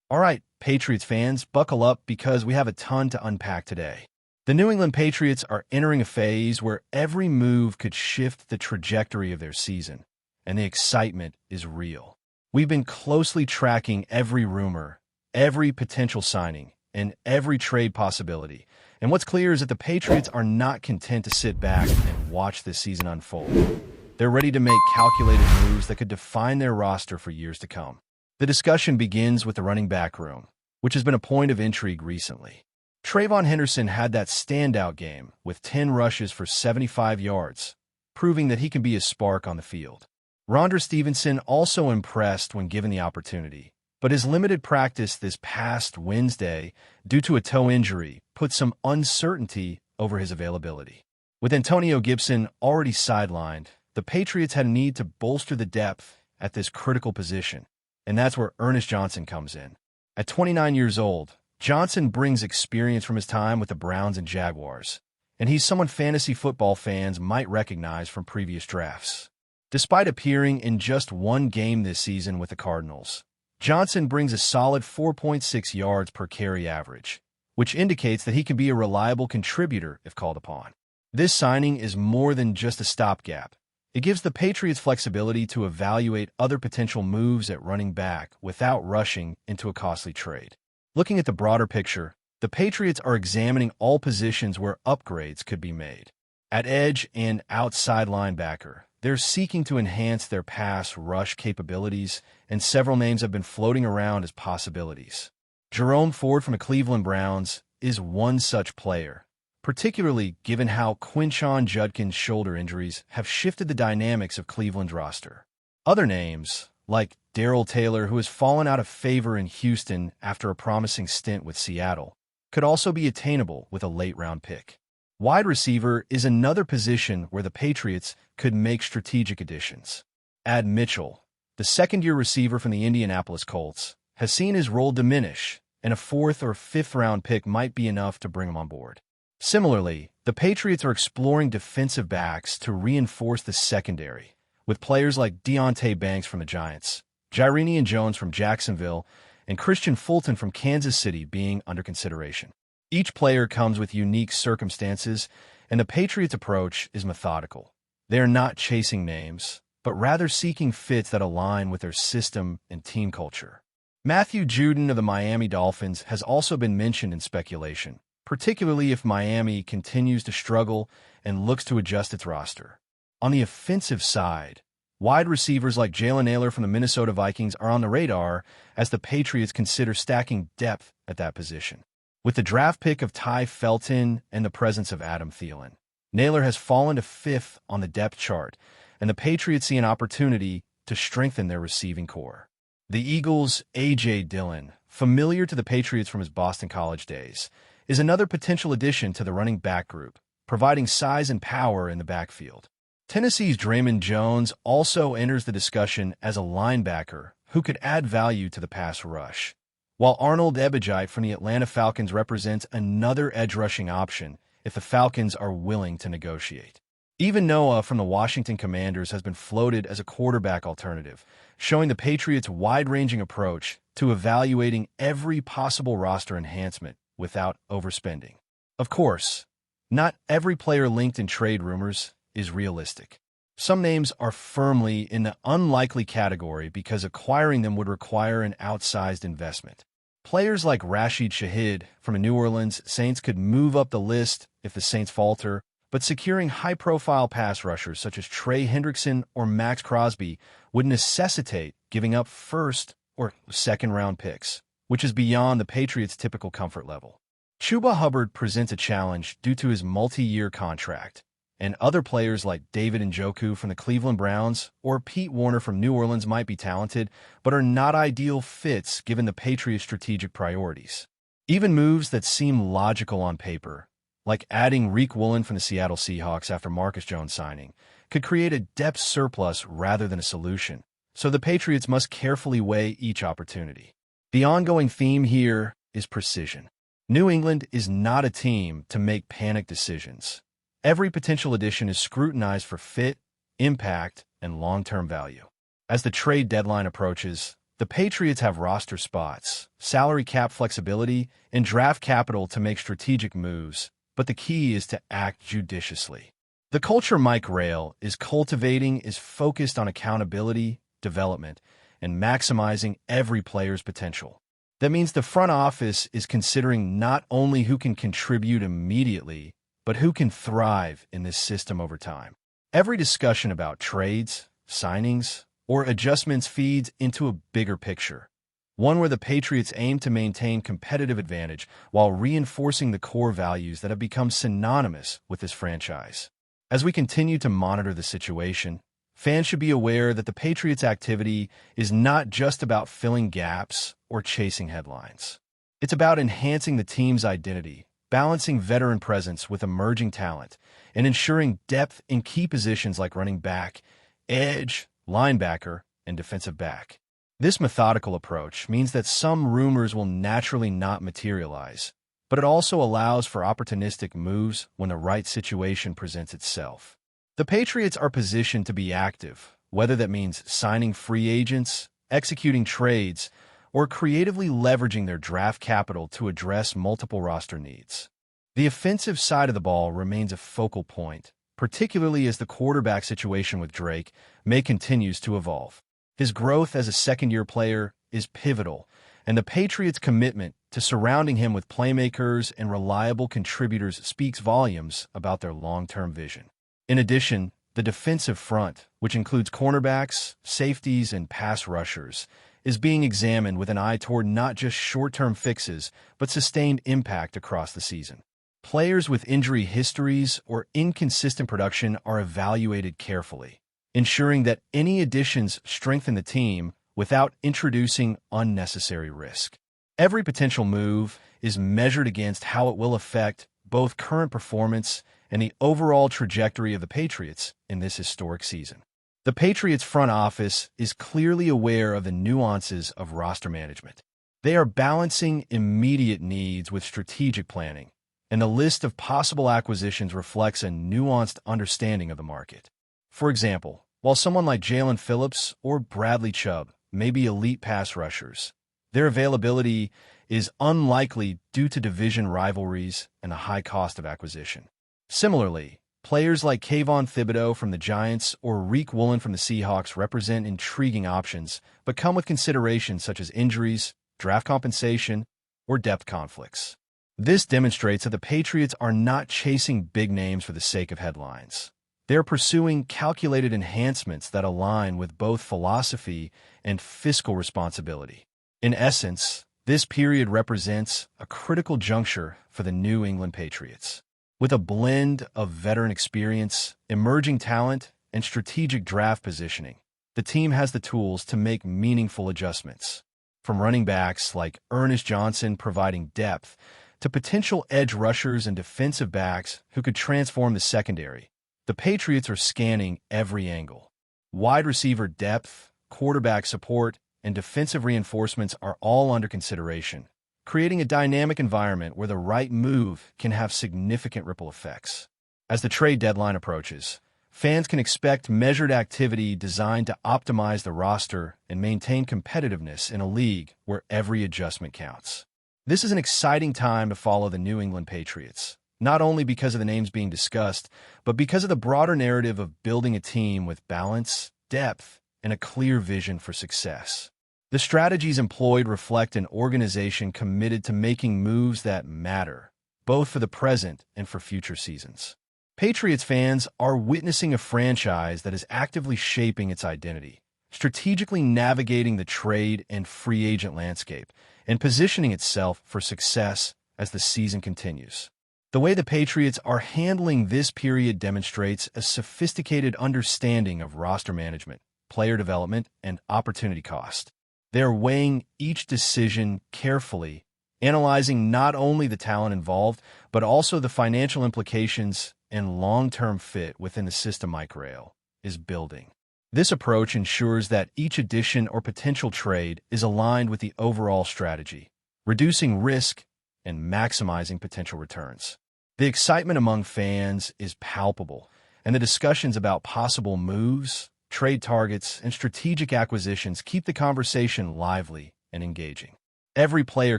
All right, Patriots fans, buckle up because we have a ton to unpack today. The New England Patriots are entering a phase where every move could shift the trajectory of their season, and the excitement is real. We've been closely tracking every rumor, every potential signing, and every trade possibility. And what's clear is that the Patriots are not content to sit back and watch this season unfold. They're ready to make calculated moves that could define their roster for years to come. The discussion begins with the running back room, which has been a point of intrigue recently. Trayvon Henderson had that standout game with 10 rushes for 75 yards, proving that he can be a spark on the field. Rondre Stevenson also impressed when given the opportunity, but his limited practice this past Wednesday due to a toe injury put some uncertainty over his availability. With Antonio Gibson already sidelined, the Patriots had a need to bolster the depth at this critical position. And that's where Ernest Johnson comes in. At 29 years old, Johnson brings experience from his time with the Browns and Jaguars, and he's someone fantasy football fans might recognize from previous drafts. Despite appearing in just one game this season with the Cardinals, Johnson brings a solid 4.6 yards per carry average, which indicates that he can be a reliable contributor if called upon. This signing is more than just a stopgap. It gives the Patriots flexibility to evaluate other potential moves at running back without rushing into a costly trade. Looking at the broader picture, the Patriots are examining all positions where upgrades could be made. At edge and outside linebacker, they're seeking to enhance their pass rush capabilities, and several names have been floating around as possibilities. Jerome Ford from the Cleveland Browns is one such player, particularly given how Quinshon Judkins' shoulder injuries have shifted the dynamics of Cleveland's roster. Other names, like Darrell Taylor, who has fallen out of favor in Houston after a promising stint with Seattle, could also be attainable with a late-round pick. Wide receiver is another position where the Patriots could make strategic additions. Ad Mitchell, the second-year receiver from the Indianapolis Colts, has seen his role diminish, and a fourth- or fifth-round pick might be enough to bring him on board. Similarly, the Patriots are exploring defensive backs to reinforce the secondary, with players like Deonte Banks from the Giants, Jyrenian Jones from Jacksonville, and Christian Fulton from Kansas City being under consideration. Each player comes with unique circumstances, and the Patriots' approach is methodical. They are not chasing names, but rather seeking fits that align with their system and team culture. Matthew Judon of the Miami Dolphins has also been mentioned in speculation, particularly if Miami continues to struggle and looks to adjust its roster. On the offensive side, wide receivers like Jalen Nailor from the Minnesota Vikings are on the radar as the Patriots consider stacking depth at that position. With the draft pick of Ty Felton and the presence of Adam Thielen, Nailor has fallen to fifth on the depth chart, and the Patriots see an opportunity to strengthen their receiving core. The Eagles' A.J. Dillon, familiar to the Patriots from his Boston College days, is another potential addition to the running back group, providing size and power in the backfield. Tennessee's Draymond Jones also enters the discussion as a linebacker who could add value to the pass rush, while Arnold Ebijite from the Atlanta Falcons represents another edge-rushing option if the Falcons are willing to negotiate. Even Noah from the Washington Commanders has been floated as a quarterback alternative, showing the Patriots' wide-ranging approach to evaluating every possible roster enhancement without overspending. Of course, not every player linked in trade rumors is realistic. Some names are firmly in the unlikely category because acquiring them would require an outsized investment. Players like Rashid Shaheed from the New Orleans Saints could move up the list if the Saints falter, but securing high-profile pass rushers such as Trey Hendrickson or Max Crosby would necessitate giving up first- or second-round picks, which is beyond the Patriots' typical comfort level. Chuba Hubbard presents a challenge due to his multi-year contract, and other players like David Njoku from the Cleveland Browns or Pete Warner from New Orleans might be talented, but are not ideal fits given the Patriots' strategic priorities. Even moves that seem logical on paper, like adding Reek Woolen from the Seattle Seahawks after Marcus Jones signing, could create a depth surplus rather than a solution, so the Patriots must carefully weigh each opportunity. The ongoing theme here is precision. New England is not a team to make panic decisions. Every potential addition is scrutinized for fit, impact, and long-term value. As the trade deadline approaches, The Patriots have roster spots, salary cap flexibility, and draft capital to make strategic moves, but the key is to act judiciously. The culture Mike Rail is cultivating is focused on accountability, development, and maximizing every player's potential. That means the front office is considering not only who can contribute immediately, but who can thrive in this system over time. Every discussion about trades, signings, or adjustments feeds into a bigger picture, one where the Patriots aim to maintain competitive advantage while reinforcing the core values that have become synonymous with this franchise. As we continue to monitor the situation, fans should be aware that the Patriots' activity is not just about filling gaps or chasing headlines. It's about enhancing the team's identity, balancing veteran presence with emerging talent, and ensuring depth in key positions like running back, edge, linebacker, and defensive back. This methodical approach means that some rumors will naturally not materialize, but it also allows for opportunistic moves when the right situation presents itself. The Patriots are positioned to be active, whether that means signing free agents, executing trades, or creatively leveraging their draft capital to address multiple roster needs. The offensive side of the ball remains a focal point, particularly as the quarterback situation with Drake may continues to evolve. His growth as a second-year player is pivotal, and the Patriots' commitment to surrounding him with playmakers and reliable contributors speaks volumes about their long-term vision. In addition, the defensive front, which includes cornerbacks, safeties, and pass rushers, is being examined with an eye toward not just short-term fixes, but sustained impact across the season. Players with injury histories or inconsistent production are evaluated carefully, ensuring that any additions strengthen the team without introducing unnecessary risk. Every potential move is measured against how it will affect both current performance and the overall trajectory of the Patriots in this historic season. The Patriots front office is clearly aware of the nuances of roster management. They are balancing immediate needs with strategic planning, and the list of possible acquisitions reflects a nuanced understanding of the market. For example, while someone like Jalen Phillips or Bradley Chubb may be elite pass rushers, their availability is unlikely due to division rivalries and the high cost of acquisition. Similarly, players like Kayvon Thibodeau from the Giants or Reek Woolen from the Seahawks represent intriguing options, but come with considerations such as injuries, draft compensation, or depth conflicts. This demonstrates that the Patriots are not chasing big names for the sake of headlines. They're pursuing calculated enhancements that align with both philosophy and fiscal responsibility. In essence, this period represents a critical juncture for the New England Patriots. With a blend of veteran experience, emerging talent, and strategic draft positioning, the team has the tools to make meaningful adjustments. From running backs like Ernest Johnson providing depth to potential edge rushers and defensive backs who could transform the secondary, the Patriots are scanning every angle. Wide receiver depth, quarterback support, and defensive reinforcements are all under consideration, creating a dynamic environment where the right move can have significant ripple effects. As the trade deadline approaches, fans can expect measured activity designed to optimize the roster and maintain competitiveness in a league where every adjustment counts. This is an exciting time to follow the New England Patriots, not only because of the names being discussed, but because of the broader narrative of building a team with balance, depth, and a clear vision for success. The strategies employed reflect an organization committed to making moves that matter, both for the present and for future seasons. Patriots fans are witnessing a franchise that is actively shaping its identity, strategically navigating the trade and free agent landscape, and positioning itself for success as the season continues. The way the Patriots are handling this period demonstrates a sophisticated understanding of roster management, player development, and opportunity cost. They are weighing each decision carefully, analyzing not only the talent involved, but also the financial implications and long-term fit within the system Mike Rail is building. This approach ensures that each addition or potential trade is aligned with the overall strategy, reducing risk and maximizing potential returns. The excitement among fans is palpable, and the discussions about possible moves trade targets, and strategic acquisitions keep the conversation lively and engaging. Every player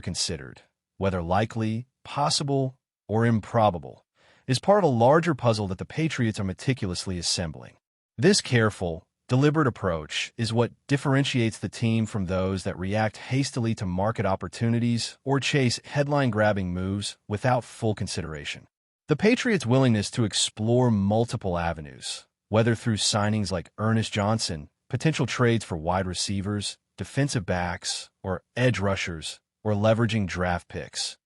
considered, whether likely, possible, or improbable, is part of a larger puzzle that the Patriots are meticulously assembling. This careful, deliberate approach is what differentiates the team from those that react hastily to market opportunities or chase headline-grabbing moves without full consideration. The Patriots' willingness to explore multiple avenues, whether through signings like Ernest Johnson, potential trades for wide receivers, defensive backs, or edge rushers, or leveraging draft picks,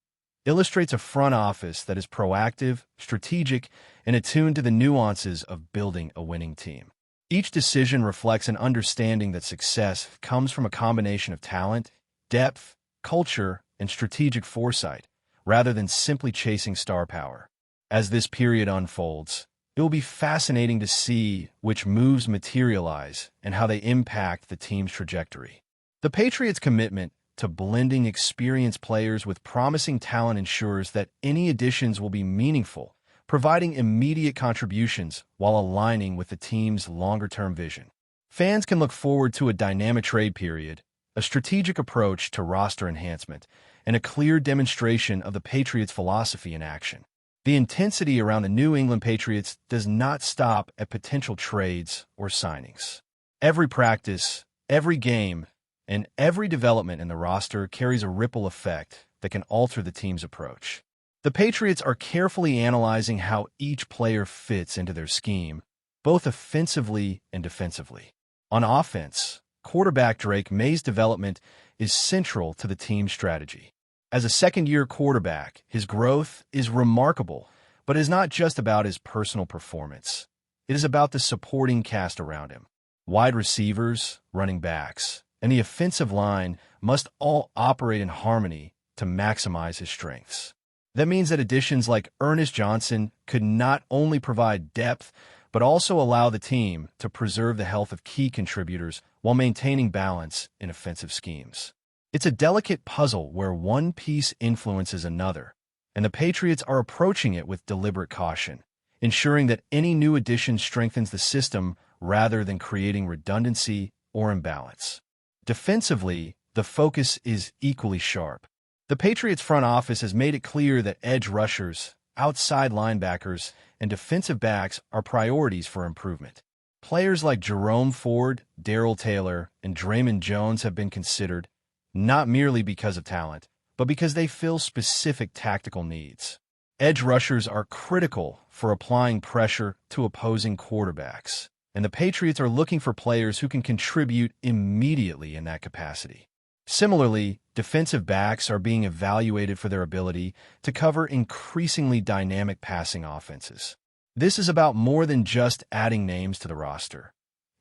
illustrates a front office that is proactive, strategic, and attuned to the nuances of building a winning team. Each decision reflects an understanding that success comes from a combination of talent, depth, culture, and strategic foresight, rather than simply chasing star power. As this period unfolds, it will be fascinating to see which moves materialize and how they impact the team's trajectory. The Patriots' commitment to blending experienced players with promising talent ensures that any additions will be meaningful, providing immediate contributions while aligning with the team's longer-term vision. Fans can look forward to a dynamic trade period, a strategic approach to roster enhancement, and a clear demonstration of the Patriots' philosophy in action. The intensity around the New England Patriots does not stop at potential trades or signings. Every practice, every game, and every development in the roster carries a ripple effect that can alter the team's approach. The Patriots are carefully analyzing how each player fits into their scheme, both offensively and defensively. On offense, quarterback Drake May's development is central to the team's strategy. As a second-year quarterback, his growth is remarkable, but it is not just about his personal performance. It is about the supporting cast around him. Wide receivers, running backs, and the offensive line must all operate in harmony to maximize his strengths. That means that additions like Ernest Johnson could not only provide depth, but also allow the team to preserve the health of key contributors while maintaining balance in offensive schemes. It's a delicate puzzle where one piece influences another, and the Patriots are approaching it with deliberate caution, ensuring that any new addition strengthens the system rather than creating redundancy or imbalance. Defensively, the focus is equally sharp. The Patriots front office has made it clear that edge rushers, outside linebackers, and defensive backs are priorities for improvement. Players like Jerome Ford, Darrell Taylor, and Draymond Jones have been considered, not merely because of talent, but because they fill specific tactical needs. Edge rushers are critical for applying pressure to opposing quarterbacks, and the Patriots are looking for players who can contribute immediately in that capacity. Similarly, defensive backs are being evaluated for their ability to cover increasingly dynamic passing offenses. This is about more than just adding names to the roster.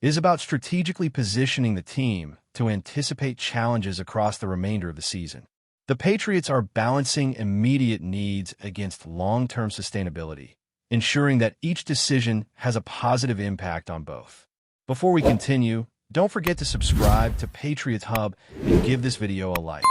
It is about strategically positioning the team to anticipate challenges across the remainder of the season. The Patriots are balancing immediate needs against long-term sustainability, ensuring that each decision has a positive impact on both. Before we continue, don't forget to subscribe to Patriots Hub and give this video a like.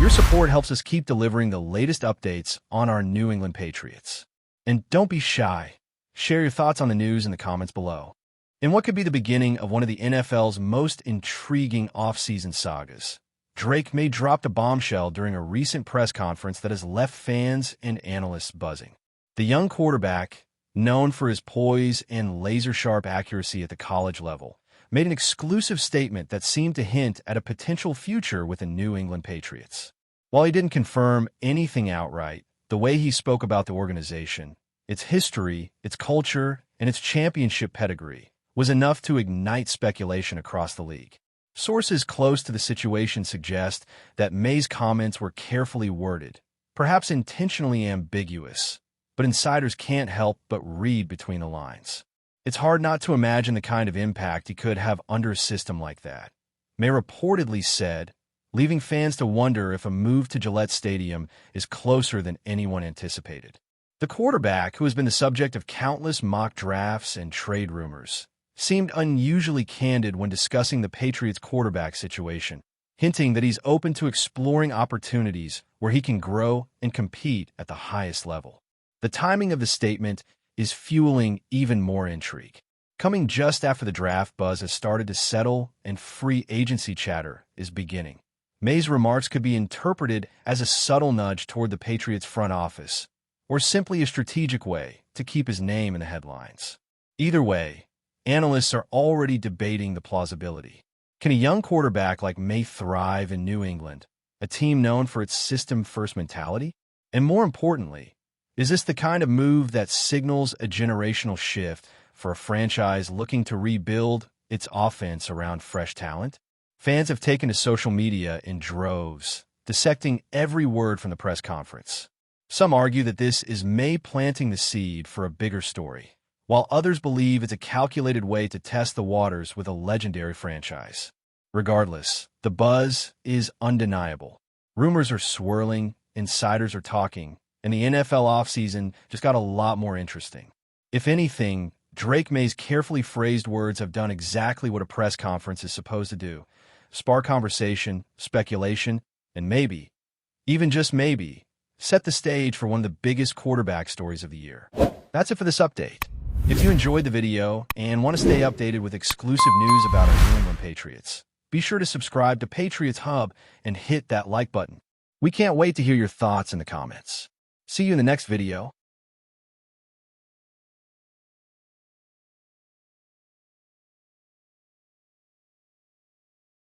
Your support helps us keep delivering the latest updates on our New England Patriots. And don't be shy. Share your thoughts on the news in the comments below. In what could be the beginning of one of the NFL's most intriguing offseason sagas, Drake May dropped a bombshell during a recent press conference that has left fans and analysts buzzing. The young quarterback, known for his poise and laser-sharp accuracy at the college level, made an exclusive statement that seemed to hint at a potential future with the New England Patriots. While he didn't confirm anything outright, the way he spoke about the organization, its history, its culture, and its championship pedigree was enough to ignite speculation across the league. Sources close to the situation suggest that May's comments were carefully worded, perhaps intentionally ambiguous, but insiders can't help but read between the lines. It's hard not to imagine the kind of impact he could have under a system like that. May reportedly said, leaving fans to wonder if a move to Gillette Stadium is closer than anyone anticipated. The quarterback, who has been the subject of countless mock drafts and trade rumors, seemed unusually candid when discussing the Patriots' quarterback situation, hinting that he's open to exploring opportunities where he can grow and compete at the highest level. The timing of the statement is fueling even more intrigue. Coming just after the draft buzz has started to settle and free agency chatter is beginning. MAYE's remarks could be interpreted as a subtle nudge toward the Patriots front office, or simply a strategic way to keep his name in the headlines. Either way, analysts are already debating the plausibility. Can a young quarterback like MAYE thrive in New England, a team known for its system-first mentality? And more importantly, is this the kind of move that signals a generational shift for a franchise looking to rebuild its offense around fresh talent? Fans have taken to social media in droves, dissecting every word from the press conference. Some argue that this is MAYE planting the seed for a bigger story, while others believe it's a calculated way to test the waters with a legendary franchise. Regardless, the buzz is undeniable. Rumors are swirling, insiders are talking, and the NFL offseason just got a lot more interesting. If anything, Drake May's carefully phrased words have done exactly what a press conference is supposed to do: spark conversation, speculation, and maybe, even just maybe, set the stage for one of the biggest quarterback stories of the year. That's it for this update. If you enjoyed the video and want to stay updated with exclusive news about our New England Patriots, be sure to subscribe to Patriots Hub and hit that like button. We can't wait to hear your thoughts in the comments. See you in the next video.